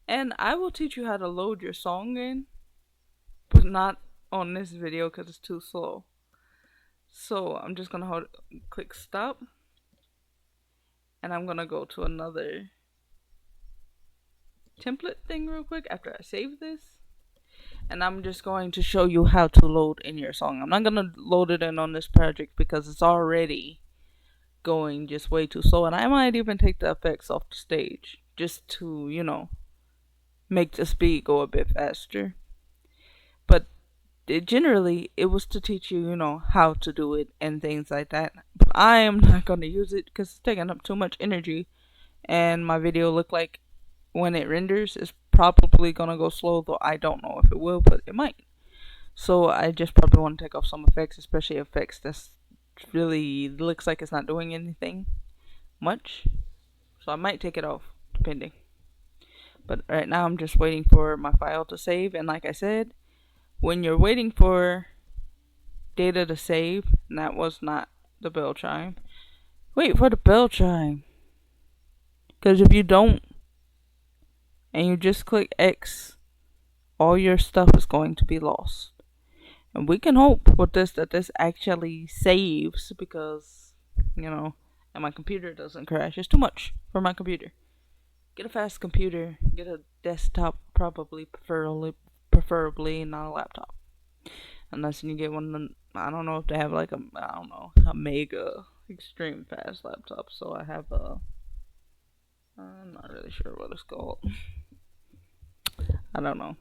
And I will teach you how to load your song in, but not on this video because it's too slow. So I'm just gonna click stop, and I'm gonna go to another template thing real quick after I save this. And I'm just going to show you how to load in your song. I'm not gonna load it in on this project because it's already going just way too slow, and I might even take the effects off the stage just to, make the speed go a bit faster. But it was to teach you, how to do it and things like that. But I am not going to use it because it's taking up too much energy, and my video look like when it renders it's probably going to go slow, though I don't know if it will, but it might. So I just probably want to take off some effects, especially effects that's really looks like it's not doing anything much. So I might take it off, depending. But right now I'm just waiting for my file to save, and like I said, when you're waiting for data to save, and that was not the bell chime, wait for the bell chime. Because if you don't, and you just click X, all your stuff is going to be lost. And we can hope with this that this actually saves because, and my computer doesn't crash. It's too much for my computer. Get a fast computer. Get a desktop, preferably not a laptop. Unless you get one of them, I don't know if they have like a mega extreme fast laptop. So I have I'm not really sure what it's called. I don't know.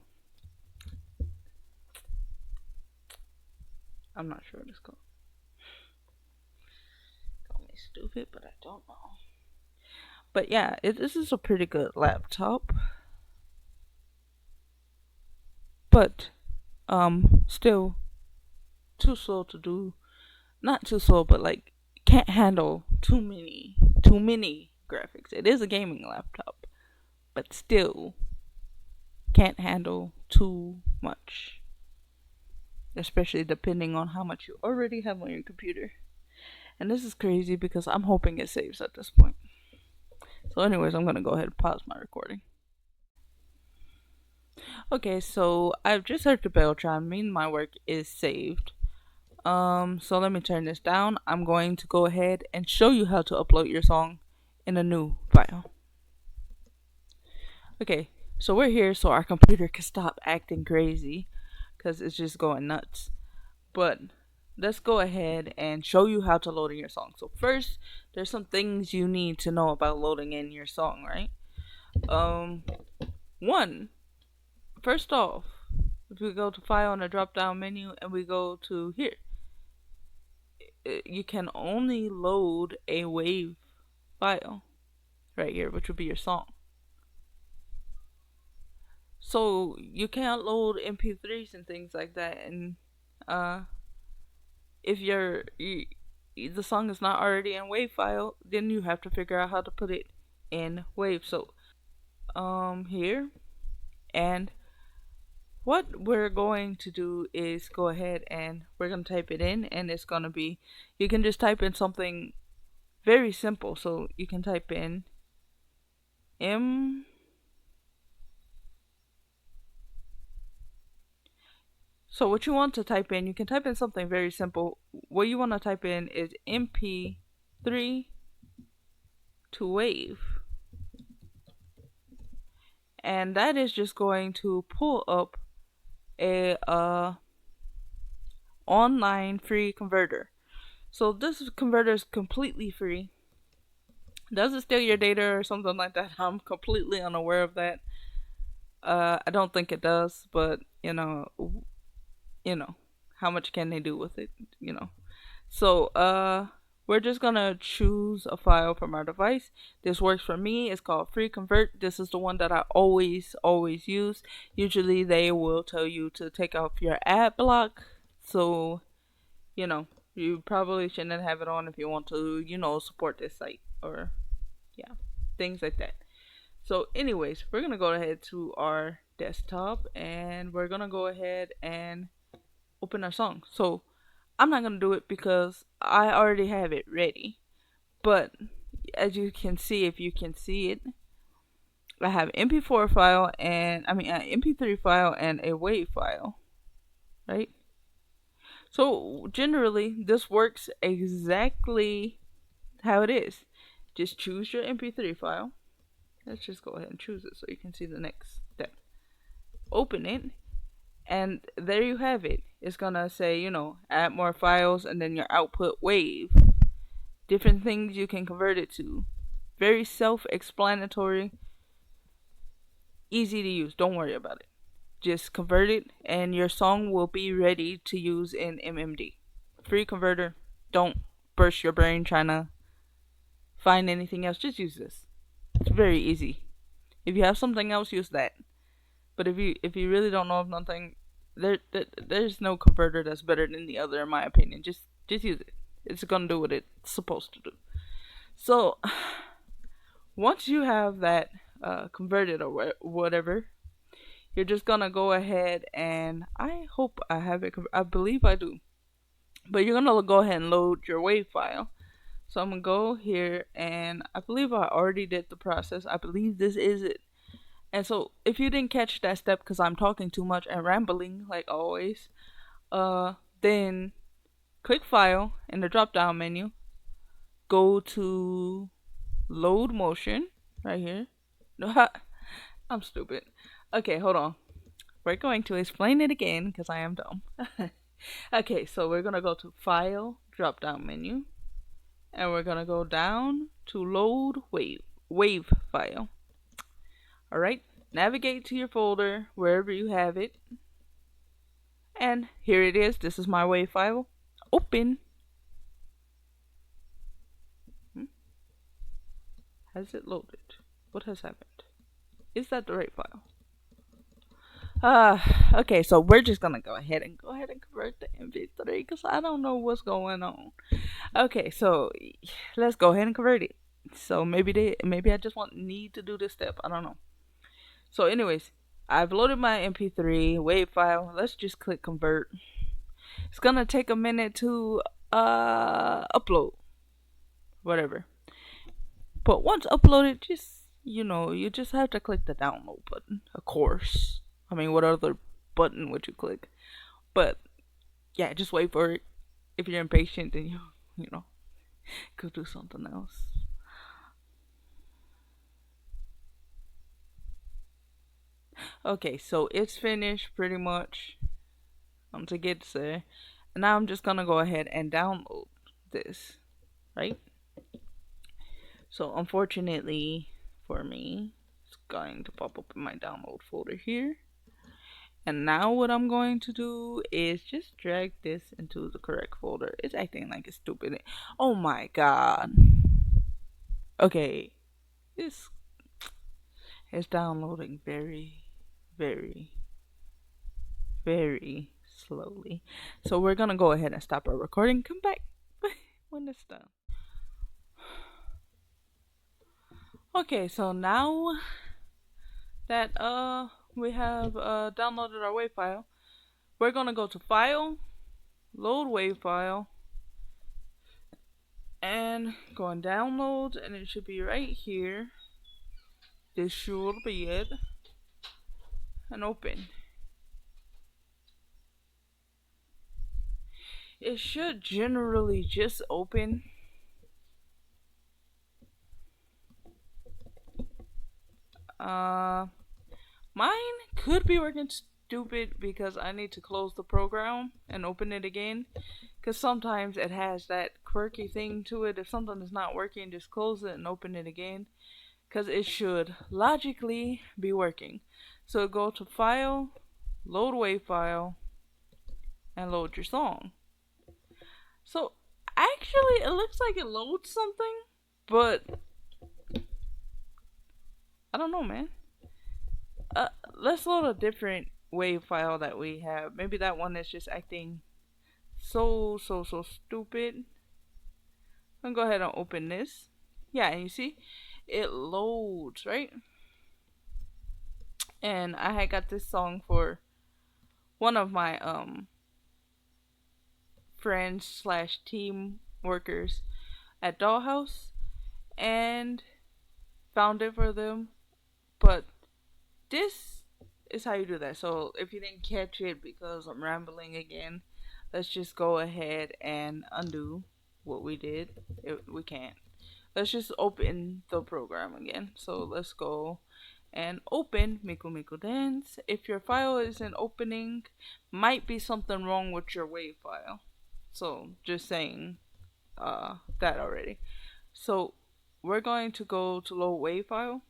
I'm not sure what it's called. Call me stupid, but I don't know. But yeah, this is a pretty good laptop. But still too slow to do. Not too slow, but like can't handle too many graphics. It is a gaming laptop, but still can't handle too much. Especially depending on how much you already have on your computer. And this is crazy because I'm hoping it saves at this point. So anyways, I'm gonna go ahead and pause my recording. Okay, so I've just heard the bell chime, meaning my work is saved. So let me turn this down. I'm going to go ahead and show you how to upload your song in a new file. Okay, so we're here so our computer can stop acting crazy because it's just going nuts. But let's go ahead and show you how to load in your song. So first, there's some things you need to know about loading in your song, right? One, first off, if we go to file on the drop down menu and we go to here, you can only load a wave file right here, which would be your song. So you can't load MP3s and things like that. And if the song is not already in wave file, then you have to figure out how to put it in wave. So here, and what we're going to do is go ahead and we're going to type it in, and it's going to be, you can just type in something very simple. So you can type in So what you want to type in, you can type in something very simple. What you want to type in is MP3 to wave. And that is just going to pull up a online free converter. So this converter is completely free. Does it steal your data or something like that? I'm completely unaware of that. I don't think it does, but how much can they do with it? So we're just gonna choose a file from our device. This works for me. It's called free convert. This is the one that I always use. Usually they will tell you to take off your ad block, so you probably shouldn't have it on if you want to support this site, or things like that. So anyways, we're gonna go ahead to our desktop and we're gonna go ahead and open our song. So I'm not gonna do it because I already have it ready. But as you can see, if you can see it, I have MP4 file and an MP3 file and a WAV file, right? So generally, this works exactly how it is. Just choose your MP3 file. Let's just go ahead and choose it so you can see the next step. Open it, and there you have it. It's gonna say, add more files, and then your output WAV. Different things you can convert it to. Very self-explanatory, easy to use. Don't worry about it. Just convert it, and your song will be ready to use in MMD. Free converter. Don't burst your brain trying to find anything else. Just use this. It's very easy. If you have something else, use that. But if you really don't know of nothing, there's no converter that's better than the other in my opinion. Just use it. It's gonna do what it's supposed to do. So once you have that converted or whatever, you're just gonna go ahead and I hope I have it. I believe I do. But you're gonna go ahead and load your WAV file. So I'm gonna go here, and I believe I already did the process. I believe this is it. And so if you didn't catch that step because I'm talking too much and rambling like always, then click File in the drop down menu. Go to Load Motion right here. No, I'm stupid. Okay, hold on. We're going to explain it again because I am dumb. Okay, so we're gonna go to File, drop down menu, and we're gonna go down to Load WAV file. Alright, navigate to your folder wherever you have it, and here it is. This is my WAV file. Open. Has it loaded? What has happened? Is that the right file? Okay, so we're just gonna go ahead and convert the MV3 because I don't know what's going on. Okay, so let's go ahead and convert it. So maybe I just need to do this step. I don't know. So anyways, I've loaded my MP3 WAV file. Let's just click convert. It's gonna take a minute to upload. Whatever. But once uploaded, you just have to click the download button. Of course. I mean, what other button would you click? But yeah, just wait for it. If you're impatient, then you go do something else. Okay, so it's finished pretty much. To get there, and now I'm just gonna go ahead and download this, right? So unfortunately for me, it's going to pop up in my download folder here. And now what I'm going to do is just drag this into the correct folder. It's acting like it's stupid. Oh my god. Okay. It's downloading very, very, very slowly. So we're gonna go ahead and stop our recording. Come back when it's done. Okay, so now that we have downloaded our WAV file, we're gonna go to File, Load WAV file, and go on Download, and it should be right here. This should be it, and open. It should generally just open. Mine could be working stupid because I need to close the program and open it again. Because sometimes it has that quirky thing to it. If something is not working, just close it and open it again. Because it should logically be working. So go to File, Load WAV file, and load your song. So actually, it looks like it loads something, but I don't know, man. Let's load a different WAV file that we have. Maybe that one is just acting so stupid. I'm gonna go ahead and open this. Yeah, and you see, it loads, right? And I had got this song for one of my friends slash team workers at Dollhouse, and found it for them. But this is how you do that. So if you didn't catch it because I'm rambling again, let's just go ahead and undo what we did. We can't. Let's just open the program again. So let's go and open Miku Miku Dance. If your file isn't opening, might be something wrong with your WAV file. So just saying that already. So we're going to go to load WAV file.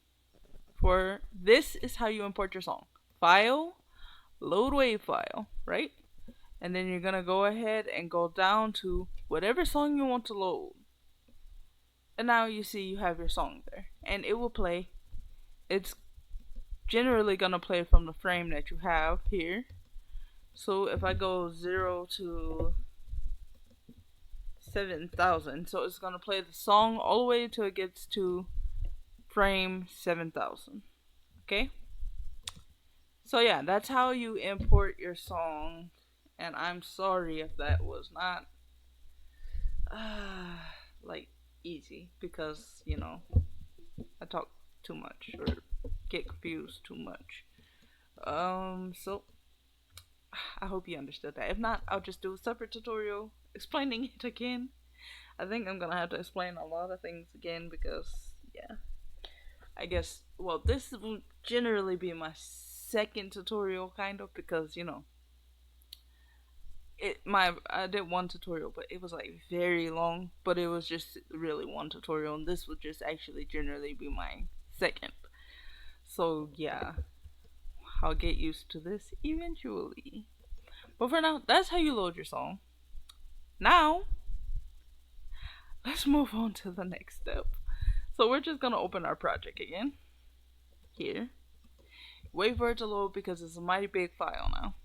For this is how you import your song. File, load WAV file, right? And then you're gonna go ahead and go down to whatever song you want to load. And now you see you have your song there. And it will play. It's generally gonna play from the frame that you have here. So if I go 0 to 7,000, so it's gonna play the song all the way till it gets to frame 7,000. Okay? So yeah, that's how you import your song. And I'm sorry if that was not like easy, because I talk too much or get confused too much. So I hope you understood that. If not, I'll just do a separate tutorial explaining it again. I think I'm gonna have to explain a lot of things again because, yeah. I guess, well, this will generally be my second tutorial, kind of, because, I did one tutorial, but it was like very long, but it was just really one tutorial, and this would just actually generally be my second. So yeah, I'll get used to this eventually. But for now, that's how you load your song. Now, let's move on to the next step. So we're just gonna open our project again. Here. Wait for it to load because it's a mighty big file now.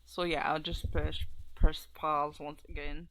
So yeah, I'll just press pause once again.